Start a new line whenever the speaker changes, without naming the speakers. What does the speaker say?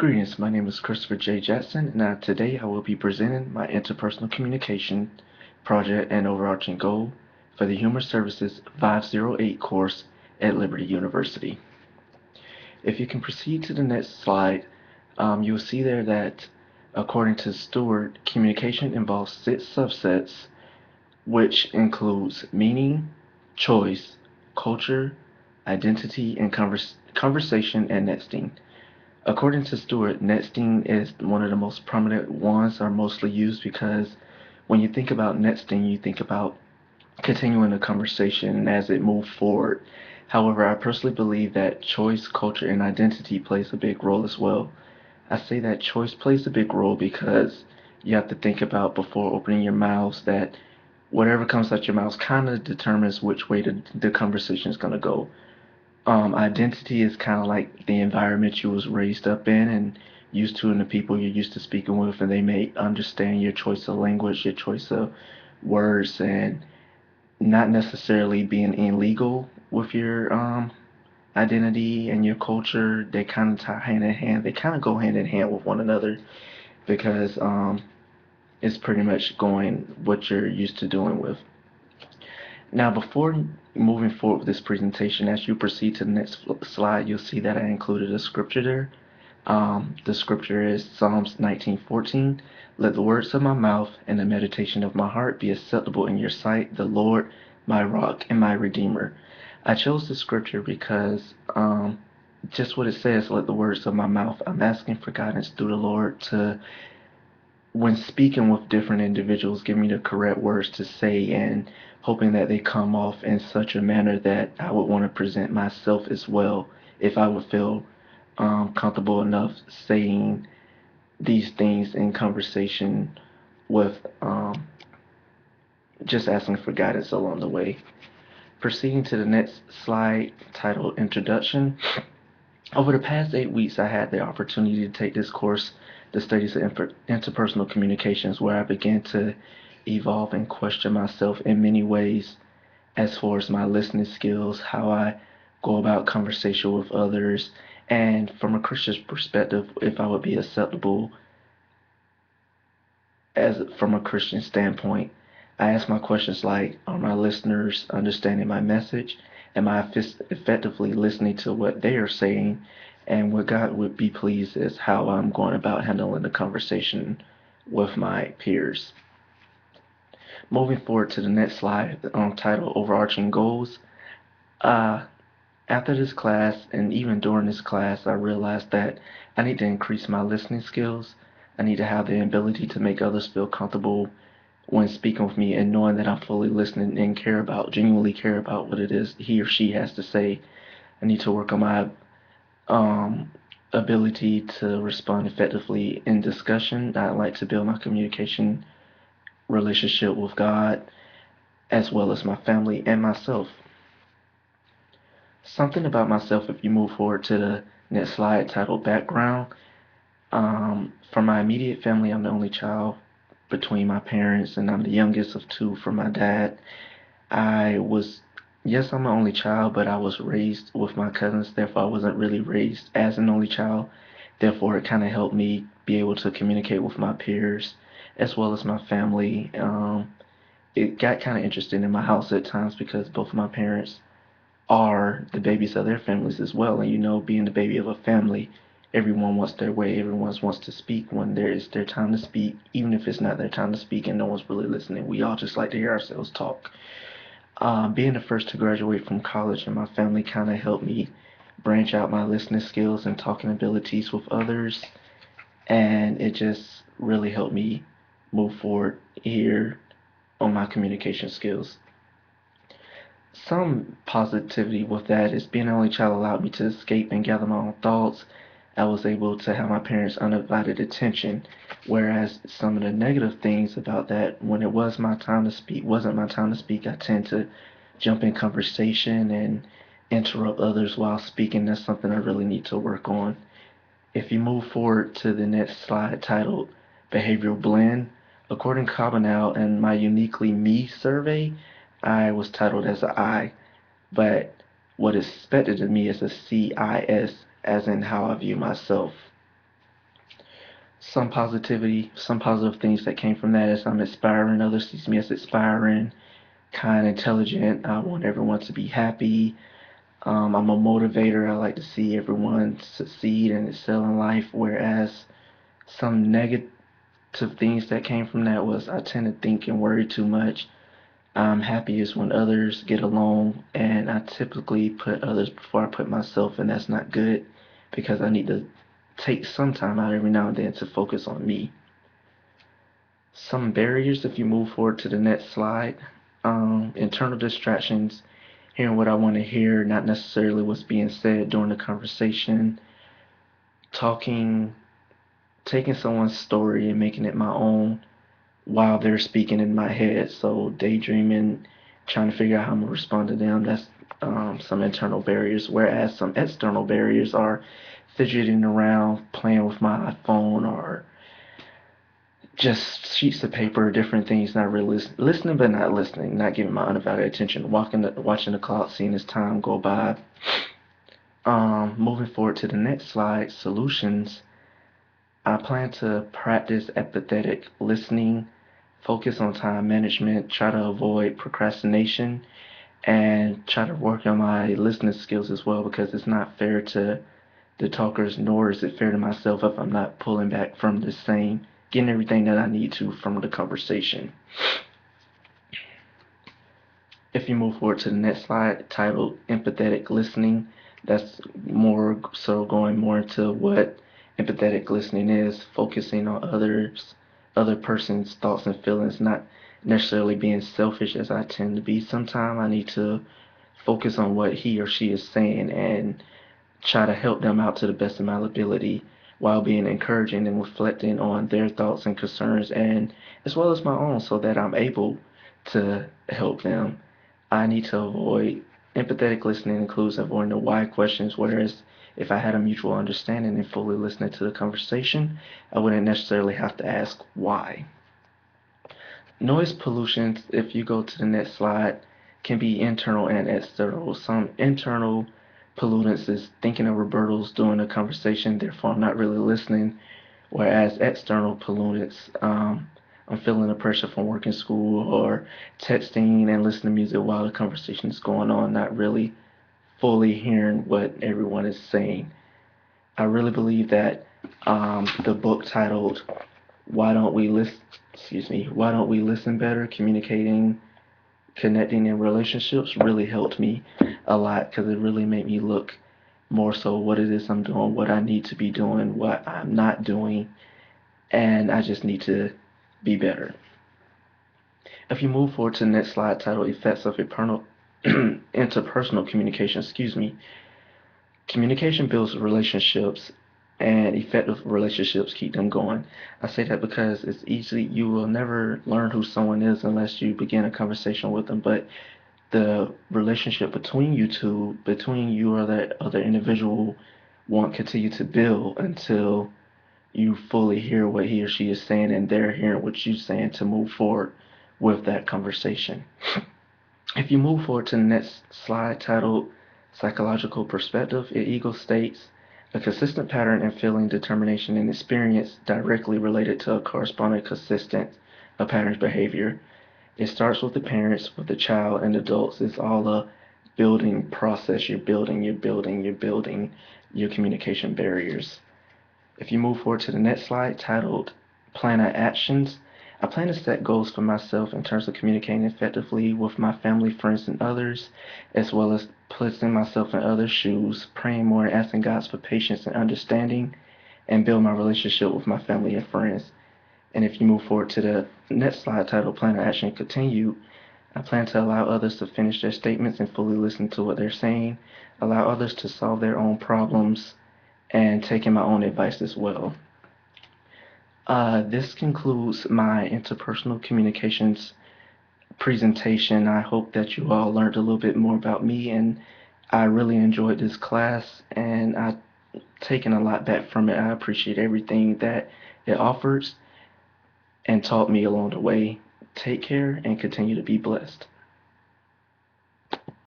Greetings, my name is Christopher J. Jackson, and today I will be presenting my interpersonal communication project and overarching goal for the Human Services 508 course at Liberty University. If you can proceed to the next slide, you'll see there that according to Stewart, communication involves 6 subsets, which includes meaning, choice, culture, identity, and conversation and nesting. According to Stewart, nesting is one of the most prominent ones are mostly used because when you think about nesting, you think about continuing a conversation as it moves forward. However, I personally believe that choice, culture, and identity plays a big role as well. I say that choice plays a big role because you have to think about before opening your mouth that whatever comes out your mouth kind of determines which way the conversation is going to go. Identity is kind of like the environment you was raised up in and used to, and the people you're used to speaking with, and they may understand your choice of language, your choice of words, and not necessarily being illegal with your identity and your culture. They kind of tie hand in hand. They kind of go hand in hand with one another because it's pretty much going what you're used to doing with. Now, before moving forward with this presentation, as you proceed to the next slide, you'll see that I included a scripture there. The scripture is Psalms 19:14. Let the words of my mouth and the meditation of my heart be acceptable in your sight, the Lord, my rock and my redeemer. I chose the scripture because just what it says, let the words of my mouth. I'm asking for guidance through the Lord to, when speaking with different individuals, give me the correct words to say and hoping that they come off in such a manner that I would want to present myself as well if I would feel comfortable enough saying these things in conversation with just asking for guidance along the way. Proceeding to the next slide titled Introduction. Over the past 8 weeks, I had the opportunity to take this course, the studies of interpersonal communications, where I began to evolve and question myself in many ways as far as my listening skills, how I go about conversation with others, and from a Christian perspective, if I would be acceptable as from a Christian standpoint. I ask my questions like, are my listeners understanding my message? Am I effectively listening to what they are saying? And what God would be pleased is how I'm going about handling the conversation with my peers. Moving forward to the next slide, title Overarching Goals. Uh, After this class, and even during this class, I realized that I need to increase my listening skills. I need to have the ability to make others feel comfortable when speaking with me and knowing that I'm fully listening and genuinely care about what it is he or she has to say. I need to work on my um, ability to respond effectively in discussion. I like to build my communication relationship with God as well as my family and myself. Something about myself, if you move forward to the next slide titled Background. For my immediate family, I'm the only child between my parents, and I'm the youngest of two from my dad. I was, yes, I'm an only child, but I was raised with my cousins, therefore I wasn't really raised as an only child. Therefore, it kind of helped me be able to communicate with my peers as well as my family. It got kind of interesting in my house at times because both my parents are the babies of their families as well. And being the baby of a family, everyone wants their way. Everyone wants to speak when there is their time to speak, even if it's not their time to speak and no one's really listening. We all just like to hear ourselves talk. Being the first to graduate from college in my family kind of helped me branch out my listening skills and talking abilities with others, and it just really helped me move forward here on my communication skills. Some positivity with that is being an only child allowed me to escape and gather my own thoughts. I was able to have my parents' undivided attention, whereas some of the negative things about that, when it was my time to speak, wasn't my time to speak, I tend to jump in conversation and interrupt others while speaking. That's something I really need to work on. If you move forward to the next slide titled Behavioral Blend, according to Carbonell and my Uniquely Me survey, I was titled as an I, but what is expected of me is a CIS, as in how I view myself. some positivity, some positive things that came from that as I'm inspiring others, sees me as inspiring, kind, intelligent. I want everyone to be happy. I'm a motivator. I like to see everyone succeed and excel in life. Whereas some negative things that came from that was I tend to think and worry too much. I'm happiest when others get along, and I typically put others before I put myself, and that's not good because I need to take some time out every now and then to focus on me. Some barriers, if you move forward to the next slide, internal distractions, hearing what I want to hear, not necessarily what's being said during the conversation, talking, taking someone's story and making it my own while they're speaking in my head. So daydreaming, trying to figure out how I'm gonna respond to them. That's some internal barriers. Whereas some external barriers are fidgeting around, playing with my phone, or just sheets of paper, different things, not really listening, but not listening, not giving my undivided attention, watching the clock, seeing as time go by. Moving forward to the next slide, solutions. I plan to practice empathetic listening, focus on time management, try to avoid procrastination, and try to work on my listening skills as well because it's not fair to the talkers, nor is it fair to myself if I'm not pulling back from the same, getting everything that I need to from the conversation. If you move forward to the next slide, titled Empathetic Listening, that's more so going more into what empathetic listening is, focusing on other person's thoughts and feelings, not necessarily being selfish as I tend to be. Sometimes I need to focus on what he or she is saying and try to help them out to the best of my ability while being encouraging and reflecting on their thoughts and concerns and as well as my own so that I'm able to help them. I need to avoid empathetic listening includes avoiding the why questions, whereas if I had a mutual understanding and fully listening to the conversation, I wouldn't necessarily have to ask why. Noise pollution, if you go to the next slide, can be internal and external. Some internal pollutants is thinking of rebuttals during a conversation, therefore I'm not really listening. Whereas external pollutants, I'm feeling the pressure from working school or texting and listening to music while the conversation is going on, not really fully hearing what everyone is saying. I really believe that the book titled "Why Don't We Listen?" Why Don't We Listen Better? Communicating, Connecting in Relationships really helped me a lot because it really made me look more so what it is I'm doing, what I need to be doing, what I'm not doing, and I just need to be better. If you move forward to the next slide titled Effects of Interpersonal Communication, communication builds relationships and effective relationships keep them going. I say that because it's easily, you will never learn who someone is unless you begin a conversation with them, but the relationship between you two, between you or that other individual won't continue to build until you fully hear what he or she is saying and they're hearing what you're saying to move forward with that conversation. If you move forward to the next slide titled Psychological Perspective, it ego states a consistent pattern in feeling, determination, and experience directly related to a corresponding consistent pattern's behavior. It starts with the parents, with the child, and adults. It's all a building process. You're building your communication barriers. If you move forward to the next slide titled Plan of Actions, I plan to set goals for myself in terms of communicating effectively with my family, friends, and others, as well as placing myself in others' shoes, praying more and asking God for patience and understanding, and build my relationship with my family and friends. And if you move forward to the next slide titled Plan of Action Continue, I plan to allow others to finish their statements and fully listen to what they're saying, allow others to solve their own problems, and taking my own advice as well. This concludes my interpersonal communications presentation. I hope that you all learned a little bit more about me, and I really enjoyed this class, and I've taken a lot back from it. I appreciate everything that it offers and taught me along the way. Take care and continue to be blessed.